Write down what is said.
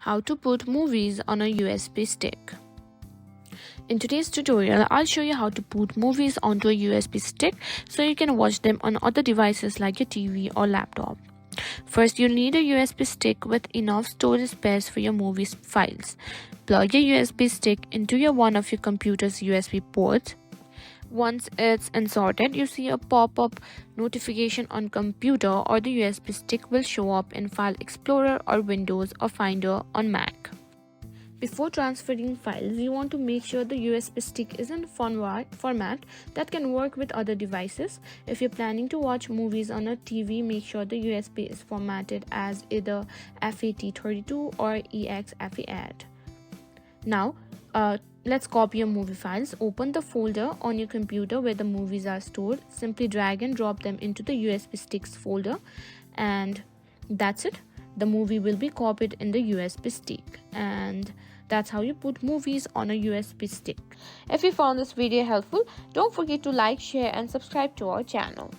How to put movies on a USB stick. In today's tutorial, I'll show you how to put movies onto a USB stick so you can watch them on other devices like your TV or laptop. First, you'll need a USB stick with enough storage space for your movies files. Plug your USB stick into one of your computer's USB ports. Once it's inserted, you see a pop-up notification on computer, or the USB stick will show up in File Explorer or Windows or Finder on Mac. Before transferring files, you want to make sure the USB stick is in format that can work with other devices. If you're planning to watch movies on a TV, make sure the USB is formatted as either FAT32 or EXFAT. Now, let's copy your movie files. Open the folder on your computer where the movies are stored. Simply drag and drop them into the USB sticks folder, and that's it. The movie will be copied in the USB stick, and that's how you put movies on a USB stick. If you found this video helpful, don't forget to like, share and subscribe to our channel.